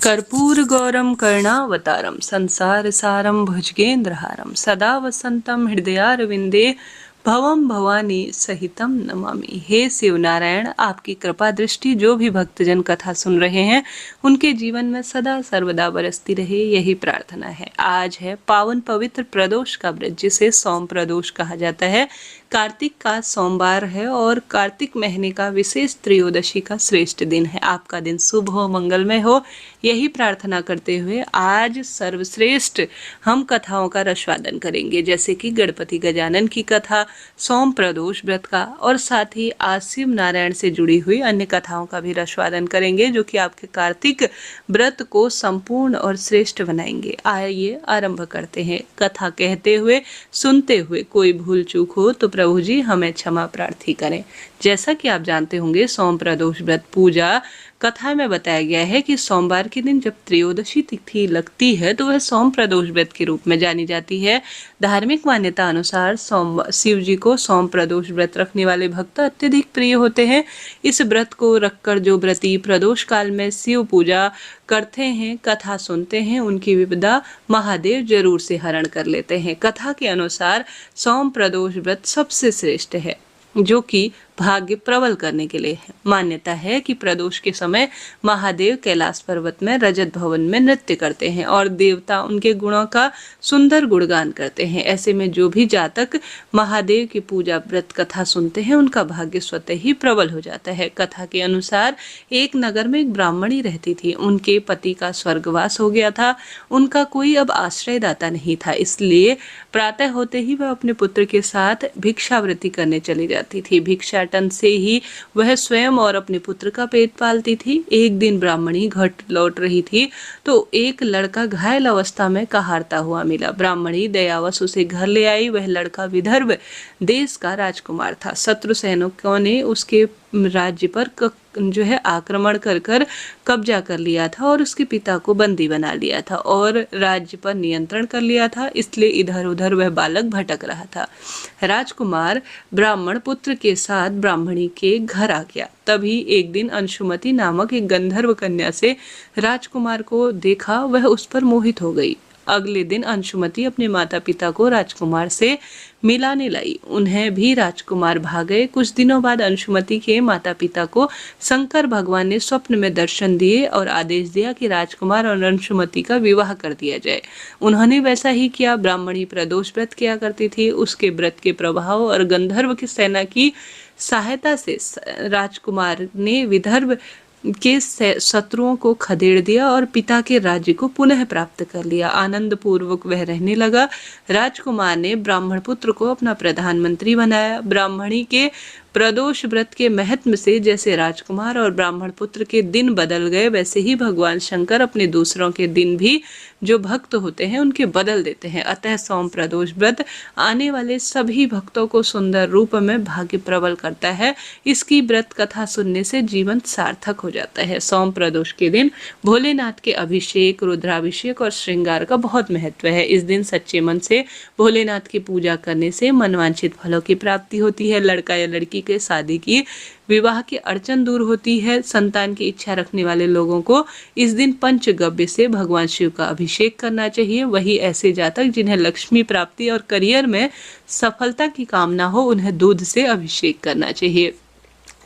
कर्पूर गौरम कर्णावतारम संसार सारम भुजगेंद्रहारम सदा वसंतम हृदयारविंदे भवम भवानी सहितम नमामि। हे शिव नारायण, आपकी कृपा दृष्टि जो भी भक्तजन कथा सुन रहे हैं उनके जीवन में सदा सर्वदा बरसती रहे, यही प्रार्थना है। आज है पावन पवित्र प्रदोष का व्रत, जिसे सोम प्रदोष कहा जाता है। कार्तिक का सोमवार है और कार्तिक महीने का विशेष त्रयोदशी का श्रेष्ठ दिन है। आपका दिन शुभ हो, मंगलमय हो, यही प्रार्थना करते हुए आज सर्वश्रेष्ठ हम कथाओं का रसवादन करेंगे, जैसे कि गणपति गजानन की कथा, सोम प्रदोष व्रत का, और साथ ही आज शिव नारायण से जुड़ी हुई अन्य कथाओं का भी रसवादन करेंगे, जो कि आपके कार्तिक व्रत को संपूर्ण और श्रेष्ठ बनाएंगे। आइए आरंभ करते हैं। कथा कहते हुए सुनते हुए कोई भूल चूक हो तो प्रभु जी हमें क्षमा प्रार्थी करें। जैसा कि आप जानते होंगे, सोम प्रदोष व्रत पूजा कथा में बताया गया है कि सोमवार के दिन जब त्रयोदशी तिथि लगती है तो वह सोम प्रदोष व्रत के रूप में जानी जाती है। धार्मिक मान्यता अनुसार शिव जी को सोम प्रदोष व्रत रखने वाले भक्त अत्यधिक प्रिय होते हैं। इस व्रत को रखकर जो व्रती प्रदोष काल में शिव पूजा करते हैं, कथा सुनते हैं, उनकी विपदा महादेव जरूर से हरण कर लेते हैं। कथा के अनुसार सोम प्रदोष व्रत सबसे श्रेष्ठ है, जो कि भाग्य प्रबल करने के लिए है। मान्यता है कि प्रदोष के समय महादेव कैलाश पर्वत में रजत भवन में नृत्य करते हैं और देवता उनके गुणों का सुंदर गुणगान करते हैं। ऐसे में जो भी जातक महादेव की पूजा व्रत कथा सुनते हैं, उनका भाग्य स्वतः ही प्रबल हो जाता है। कथा के अनुसार एक नगर में एक ब्राह्मणी रहती थी। उनके पति का स्वर्गवास हो गया था। उनका कोई अब आश्रयदाता नहीं था, इसलिए प्रातः होते ही वह अपने पुत्र के साथ भिक्षावृत्ति करने चली जाती थी। भिक्षाटन से ही वह स्वयं और अपने पुत्र का पेट पालती थी। एक दिन ब्राह्मणी घर लौट रही थी तो एक लड़का घायल अवस्था में कहारता हुआ मिला। ब्राह्मणी दयावश उसे घर ले आई। वह लड़का विदर्भ देश का राजकुमार था। शत्रु सैनिकों ने उसके राज्य पर आक्रमण कर कब्जा कर लिया था और उसके पिता को बंदी बना लिया था और राज्य पर नियंत्रण कर लिया था। इसलिए इधर उधर वह बालक भटक रहा था। राजकुमार ब्राह्मण पुत्र के साथ ब्राह्मणी के घर आ गया। तभी एक दिन अंशुमति नामक एक गंधर्व कन्या से राजकुमार को देखा, वह उस पर मोहित हो गई। अगले दिन अंशुमति अपने माता पिता को राजकुमार से मिलाने लाई। उन्हें भी राजकुमार भागे। कुछ दिनों बाद अंशुमति के माता पिता को शंकर भगवान ने स्वप्न में दर्शन दिए और आदेश दिया कि राजकुमार और अंशुमति का विवाह कर दिया जाए। उन्होंने वैसा ही किया। ब्राह्मणी प्रदोष व्रत किया करती थी। उसके व्रत के प्रभाव और गंधर्व की सेना की सहायता से राजकुमार ने विदर्भ के शत्रुओं को खदेड़ दिया और पिता के राज्य को पुनः प्राप्त कर लिया। आनंद पूर्वक वह रहने लगा। राजकुमार ने ब्राह्मण पुत्र को अपना प्रधानमंत्री बनाया। ब्राह्मणी के प्रदोष व्रत के महत्व से जैसे राजकुमार और ब्राह्मण पुत्र के दिन बदल गए, वैसे ही भगवान शंकर अपने दूसरों के दिन भी जो भक्त होते हैं उनके बदल देते हैं। अतः सोम प्रदोष व्रत आने वाले सभी भक्तों को सुंदर रूप में भाग्य प्रबल करता है। इसकी व्रत कथा सुनने से जीवन सार्थक हो जाता है। सोम प्रदोष के दिन भोलेनाथ के अभिषेक, रुद्राभिषेक और श्रृंगार का बहुत महत्व है। इस दिन सच्चे मन से भोलेनाथ की पूजा करने से मनवांछित फलों की प्राप्ति होती है। लड़का या लड़की के शादी की, विवाह की अड़चन दूर होती है। संतान की इच्छा रखने वाले लोगों को इस दिन पंचगव्य से भगवान शिव का अभिषेक करना चाहिए। वही ऐसे जातक जिन्हें लक्ष्मी प्राप्ति और करियर में सफलता की कामना हो, उन्हें दूध से अभिषेक करना चाहिए।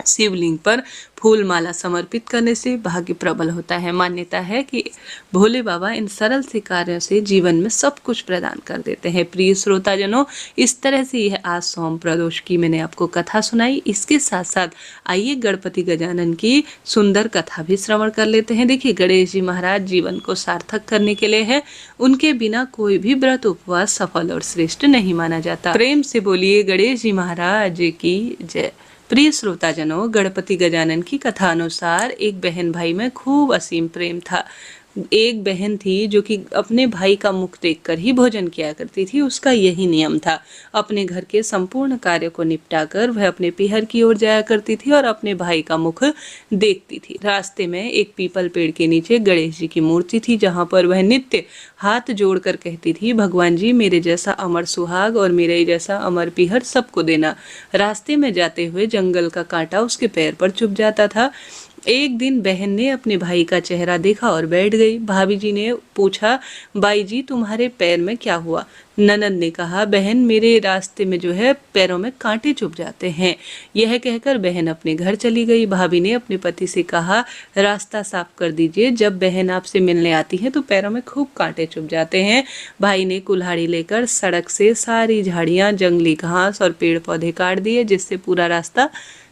शिवलिंग पर फूल माला समर्पित करने से भाग्य प्रबल होता है। मान्यता है कि भोले बाबा इन सरल से कार्यों से जीवन में सब कुछ प्रदान कर देते हैं। प्रिय श्रोताजनों, इस तरह से यह आज सोम प्रदोष की मैंने आपको कथा सुनाई। इसके साथ साथ आइए गणपति गजानन की सुंदर कथा भी श्रवण कर लेते हैं। देखिए, गणेश जी महाराज जीवन को सार्थक करने के लिए है। उनके बिना कोई भी व्रत उपवास सफल और श्रेष्ठ नहीं माना जाता। प्रेम से बोलिए गणेश जी महाराज की जय। प्रिय श्रोताजनों, गणपति गजानन की कथा अनुसार एक बहन भाई में खूब असीम प्रेम था। एक बहन थी जो कि अपने भाई का मुख देखकर ही भोजन किया करती थी। उसका यही नियम था। अपने घर के संपूर्ण कार्य को निपटाकर वह अपने पीहर की ओर जाया करती थी और अपने भाई का मुख देखती थी। रास्ते में एक पीपल पेड़ के नीचे गणेश जी की मूर्ति थी, जहाँ पर वह नित्य हाथ जोड़कर कहती थी, भगवान जी मेरे जैसा अमर सुहाग और मेरे जैसा अमर पीहर सबको देना। रास्ते में जाते हुए जंगल का कांटा उसके पैर पर चुभ जाता था। एक दिन बहन ने अपने भाई का चेहरा देखा और बैठ गई। भाभी जी ने पूछा, बाई जी तुम्हारे पैर में क्या हुआ? ननद ने कहा, बहन मेरे रास्ते में जो है पैरों में कांटे चुभ जाते हैं। यह कहकर बहन अपने घर चली गई। भाभी ने अपने पति से कहा, रास्ता साफ कर दीजिए, जब बहन आपसे मिलने आती है तो पैरों में खूब कांटे चुभ जाते हैं। भाई ने कुल्हाड़ी लेकर सड़क से सारी झाड़ियां, जंगली घास और पेड़ पौधे काट दिए, जिससे पूरा रास्ता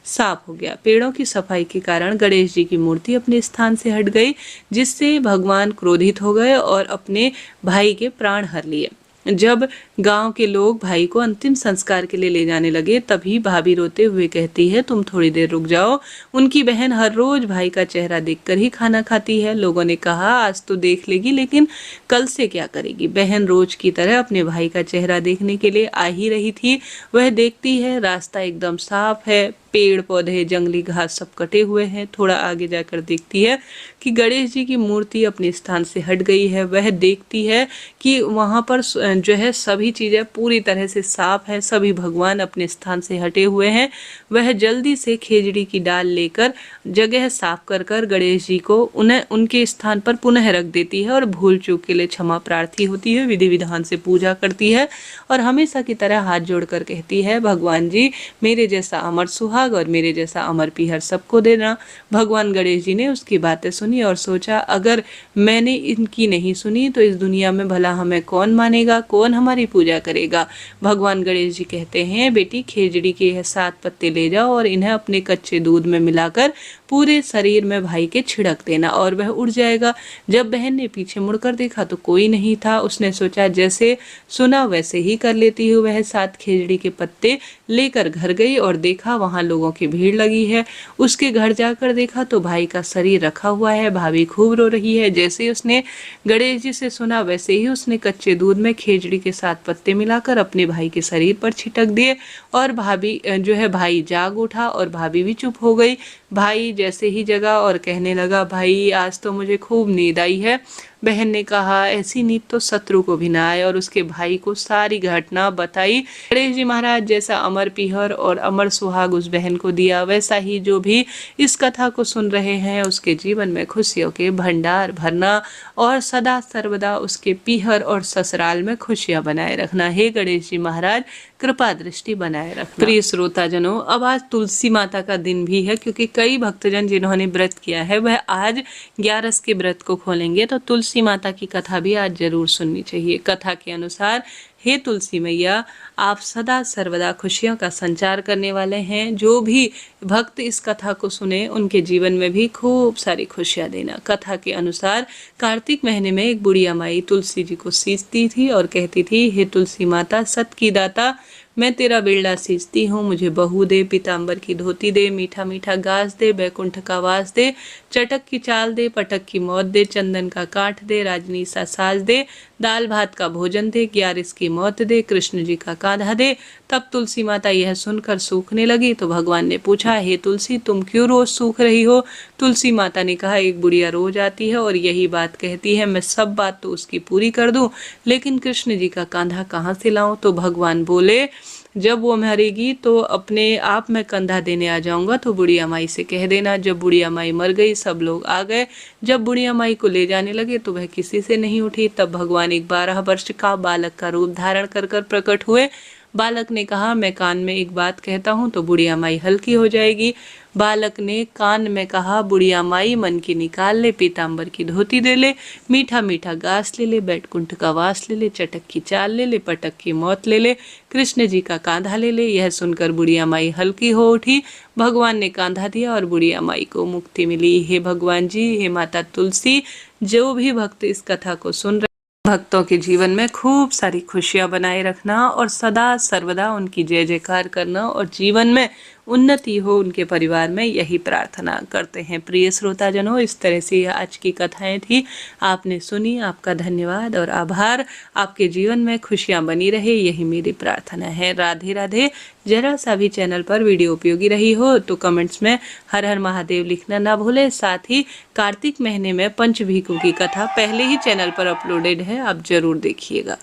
साफ हो गया। पेड़ों की सफाई के कारण गणेश जी की मूर्ति अपने स्थान से हट गई, जिससे भगवान क्रोधित हो गए और अपने भाई के प्राण हर लिए। जब गांव के लोग भाई को अंतिम संस्कार के लिए ले जाने लगे, तभी भाभी रोते हुए कहती है, तुम थोड़ी देर रुक जाओ, उनकी बहन हर रोज भाई का चेहरा देखकर ही खाना खाती है। लोगों ने कहा, आज तो देख लेगी, लेकिन कल से क्या करेगी? बहन रोज की तरह अपने भाई का चेहरा देखने के लिए आ ही रही थी। वह देखती है रास्ता एकदम साफ है, पेड़ पौधे, जंगली घास सब कटे हुए हैं। थोड़ा आगे जाकर देखती है कि गणेश जी की मूर्ति अपने स्थान से हट गई है। वह देखती है कि वहां पर जो है सभी चीजें पूरी तरह से साफ है, सभी भगवान अपने स्थान से हटे हुए हैं। वह जल्दी से खेजड़ी की डाल लेकर जगह साफ कर कर गणेश जी को उन्हें उनके स्थान पर पुनः रख देती है और भूल चूक के लिए क्षमा प्रार्थी होती है, विधि विधान से पूजा करती है और हमेशा की तरह हाथ जोड़कर कहती है, भगवान जी मेरे जैसा अमर सुहाग और मेरे जैसा अमर पीहर सबको देना। भगवान गणेश जी ने उसकी बातें सुनी और सोचा, अगर मैंने इनकी नहीं सुनी तो इस दुनिया में भला हमें कौन मानेगा, कौन हमारी पूजा करेगा? भगवान गणेश जी कहते हैं, बेटी खेजड़ी के यह 7 पत्ते ले जाओ और इन्हें अपने कच्चे दूध में मिलाकर पूरे शरीर में भाई के छिड़क देना और वह उड़ जाएगा। जब बहन ने पीछे मुड़कर देखा तो कोई नहीं था। उसने सोचा, जैसे सुना वैसे ही कर लेती हूँ। वह 7 खेजड़ी के पत्ते लेकर घर गई और देखा वहां लोगों की भीड़ लगी है। उसके घर जाकर देखा तो भाई का शरीर रखा हुआ है, भाभी खूब रो रही है। जैसे उसने गणेश जी से सुना वैसे ही उसने कच्चे दूध में खेजड़ी के 7 पत्ते मिलाकर अपने भाई के शरीर पर छिटक दिए और भाई जाग उठा और भाभी भी चुप हो गई। भाई जैसे ही जगा और कहने लगा, भाई आज तो मुझे खूब नींद आई है। बहन ने कहा, ऐसी नींद तो शत्रु को भी ना आए, और उसके भाई को सारी घटना बताई। गणेश जी महाराज जैसा अमर पीहर और अमर सुहाग उस बहन को दिया, वैसा ही जो भी इस कथा को सुन रहे हैं उसके जीवन में खुशियों के भंडार भरना और सदा सर्वदा उसके पीहर और ससुराल में खुशियां बनाए रखना। हे गणेश जी महाराज कृपा दृष्टि बनाए रखना। प्रिय श्रोताजनों, अब आज तुलसी माता का दिन भी है, क्योंकि कई भक्तजन जिन्होंने व्रत किया है वह आज 11 के व्रत को खोलेंगे, तो तुलसी माता की कथा भी आज जरूर सुननी चाहिए। कथा के अनुसार, हे तुलसी मैया, आप सदा सर्वदा खुशियों का संचार करने वाले हैं। जो भी भक्त इस कथा को सुने उनके जीवन में भी खूब सारी खुशियां देना। कथा के अनुसार, कार्तिक महीने में एक बुढ़िया माई तुलसी जी को सींचती थी और कहती थी, हे तुलसी माता सत की दाता, मैं तेरा बेड़ा सींचती हूँ, मुझे बहू दे, पीताम्बर की धोती दे, मीठा मीठा घास दे, बैकुंठ का वास दे, चटक की चाल दे, पटक की मौत दे, चंदन का काठ दे, राजनी सा साज दे, दाल भात का भोजन दे, 11 की मौत दे, कृष्ण जी का कांधा दे। तब तुलसी माता यह सुनकर सूखने लगी तो भगवान ने पूछा, हे तुलसी तुम क्यों रोज सूख रही हो? तुलसी माता ने कहा, एक बुढ़िया रोज आती है और यही बात कहती है, मैं सब बात तो उसकी पूरी कर दूं, लेकिन कृष्ण जी का कांधा कहाँ से लाऊं? तो भगवान बोले, जब वो मरेगी तो अपने आप मैं कंधा देने आ जाऊंगा, तो बुढ़िया माई से कह देना। जब बुढ़िया माई मर गई सब लोग आ गए। जब बुढ़िया माई को ले जाने लगे तो वह किसी से नहीं उठी। तब भगवान एक 12 वर्ष का बालक का रूप धारण कर प्रकट हुए। बालक ने कहा, मैं कान में एक बात कहता हूँ तो बुढ़िया माई हल्की हो जाएगी। बालक ने कान में कहा, बुढ़िया माई मन की निकाल ले, पीताम्बर की धोती दे ले, मीठा मीठा घास ले ले, बैकुंठ का वास ले ले, चटक की चाल ले ले, पटक की मौत ले ले, कृष्ण जी का कांधा ले ले। यह सुनकर बुढ़िया माई हल्की हो उठी। भगवान ने कांधा दिया और बुढ़िया माई को मुक्ति मिली। हे भगवान जी, हे माता तुलसी, जो भी भक्त इस कथा को सुन रहे भक्तों के जीवन में खूब सारी खुशियां बनाए रखना और सदा सर्वदा उनकी जय जयकार करना और जीवन में उन्नति हो उनके परिवार में, यही प्रार्थना करते हैं। प्रिय श्रोताजनों, इस तरह से आज की कथाएं थी, आपने सुनी, आपका धन्यवाद और आभार। आपके जीवन में खुशियां बनी रहे, यही मेरी प्रार्थना है। राधे राधे। जरा सा भी चैनल पर वीडियो उपयोगी रही हो तो कमेंट्स में हर हर महादेव लिखना ना भूलें। साथ ही कार्तिक महीने में पंचभीकों की कथा पहले ही चैनल पर अपलोडेड है, आप जरूर देखिएगा।